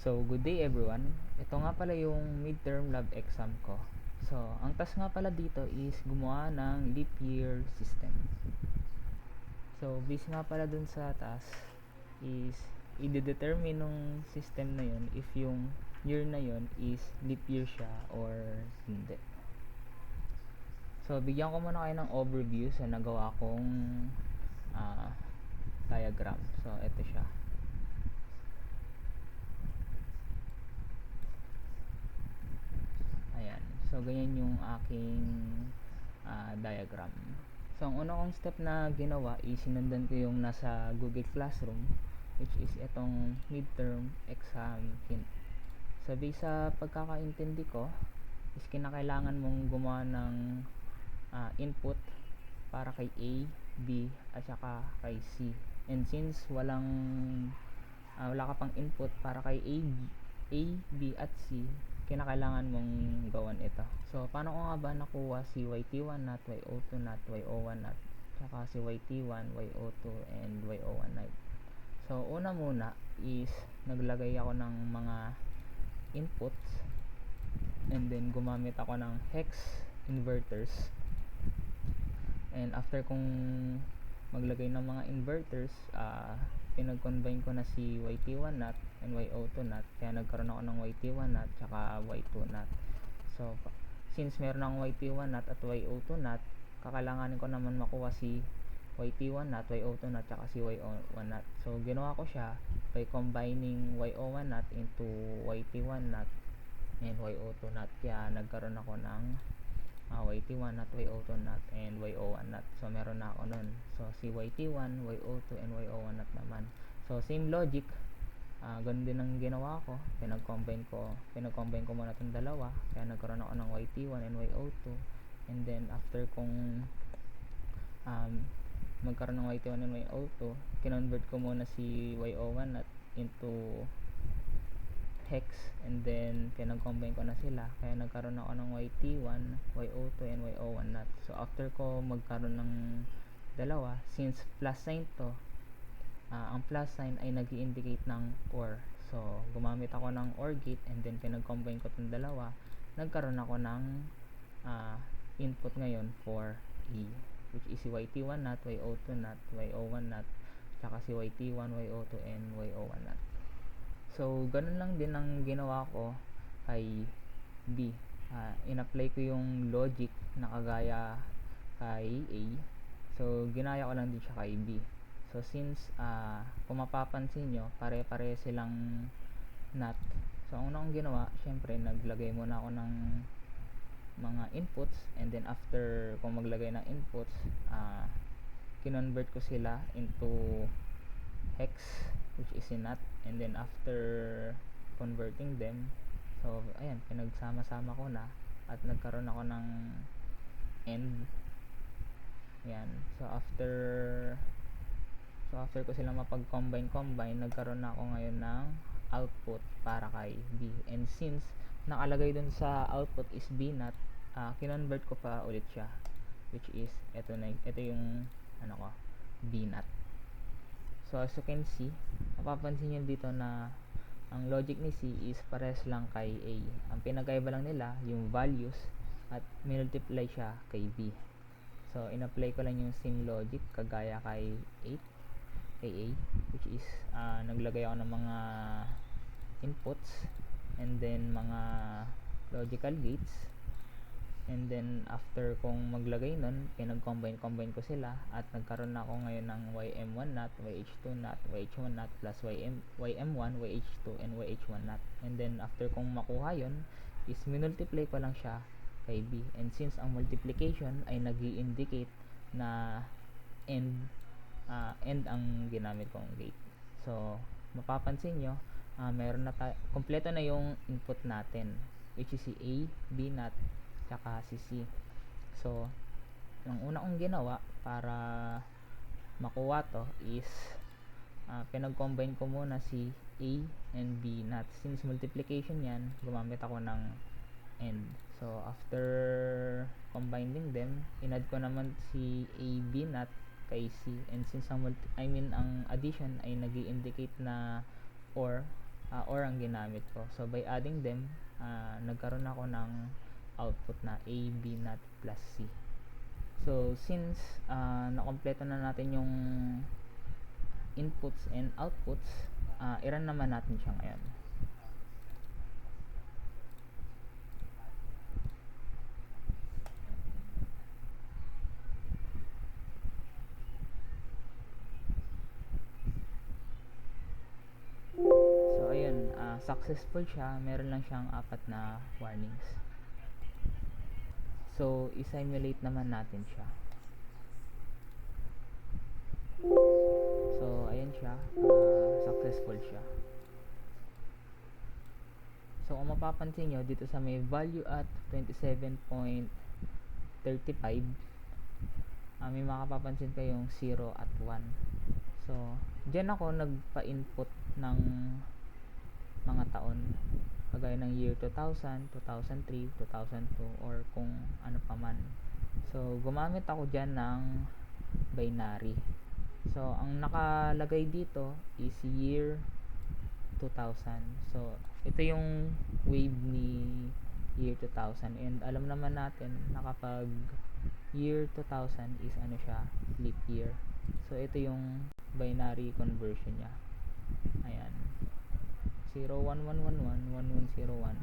So, good day everyone. Ito nga pala yung midterm lab exam ko. So, ang task nga pala dito is gumawa ng leap year system. So, based nga pala dun sa task is i-determine nung system na yun if yung year na yun is leap year siya or hindi. So, bigyan ko muna kayo ng overview sa nagawa kong diagram. So, ito siya. Ayan. So, ganyan yung aking diagram. So, ang una kong step na ginawa is sinundan ko yung nasa Google Classroom, which is itong midterm exam hint. So, based sa pagkakaintindi ko is kinakailangan mong gumawa ng input para kay A, B, at saka kay C. And since wala ka pang input para kay A, B, at C, kinakailangan mong gawan ito. So, paano ko nga ba nakuha si YT1 not, YO2 not, YO1 not, saka si YT1, YO2, and YO1 not? So, una muna is naglagay ako ng mga inputs and then gumamit ako ng hex inverters. And after kong maglagay ng mga inverters, pinag-combine ko na si YT1 not and YO2 not, kaya nagkaroon ako ng YT1 not tsaka Y2 not. So, since meron akong YT1 not at YO2 not, kakailanganin ko naman makuha si YT1 not, YO2 not, tsaka si YO1 not. So, ginawa ko siya by combining YO1 not into YT1 not and YO2 not, kaya nagkaroon ako ng YT1 not, YO2 not, and YO1 not. So, meron na ako nun. So, si YT1, YO2, and YO1 not naman. So, same logic. Ganun din ang ginawa ko. Pinag-combine ko muna itong dalawa. Kaya nagkaroon ako ng YT1 and YO2. And then, after kong magkaroon ng YT1 and YO2, kinonvert ko muna si YO1 not into hex, and then pinag-combine ko na sila, kaya nagkaroon ako ng YT1, YO2, and YO1 not. So, after ko magkaroon ng dalawa, since plus sign to, ang plus sign ay nag-i-indicate ng OR. So, gumamit ako ng OR gate and then pinag-combine ko itong dalawa, nagkaroon ako ng input ngayon for E, which is si YT1 not, YO2 not, YO1 not, saka si YT1, YO2, and YO1 not. So, ganun lang din ang ginawa ko kay B. In-apply ko yung logic na kagaya kay A. So, ginaya ko lang din siya kay B. So, since kung mapapansin nyo, pare-pare silang not. So, ang una kong ginawa, syempre, naglagay muna ako ng mga inputs, and then after kung maglagay ng inputs, kinonvert ko sila into hex, which is a not, and then after converting them, so ayan, pinagsama-sama ko na at nagkaroon ako ng end. Ayan, so after ko sila mapag-combine, nagkaroon na ako ngayon ng output para kay B. And since nakalagay dun sa output is B not, kinonvert ko pa ulit siya, which is ito yung B not. So, as you can see, mapapansin nyo dito na ang logic ni C is pares lang kay A. Ang pinagkaiba lang nila, yung values, at multiply siya kay B. So, in-apply ko lang yung same logic kagaya kay A, which is naglagay ako ng mga inputs and then mga logical gates. And then, after kong maglagay nun, pinag-combine ko sila at nagkaroon na ako ngayon ng YM1 not, YH2 not, YH1 not, plus YM1, YH2, and YH1 not. And then, after kong makuha yun, is minultiply ko lang siya kay B. And since ang multiplication ay nag-i-indicate na end ang ginamit kong gate. So, mapapansin nyo, meron na kompleto na yung input natin, which is si A, B not, tsaka si C. So, yung una kong ginawa para makuha to is pinag-combine ko muna si A and B not. Since multiplication yan, gumamit ako ng end. So, after combining them, inad ko naman si A, B not kay C. And since ang addition ay nag-i-indicate na OR, or ang ginamit ko. So by adding them, nagkaroon ako ng output na A, B not plus C. So since nakompleto na natin yung inputs and outputs, i-run naman natin siya ngayon. So ayun, successful siya. Meron lang siyang 4 na warnings. So i-simulate naman natin siya. So ayan siya, successful siya. So kung mapapansin nyo, dito sa may value at 27.35, may makapapansin kayong 0 at 1. So dyan ako nagpa-input ng mga taon, kagaya ng year 2000, 2003, 2002, or kung ano pa man. So gumamit ako dyan ng binary. So ang nakalagay dito is year 2000. So ito yung wave ni year 2000, and alam naman natin na kapag year 2000 is ano siya, leap year. So ito yung binary conversion niya. Ayan, 011111101000.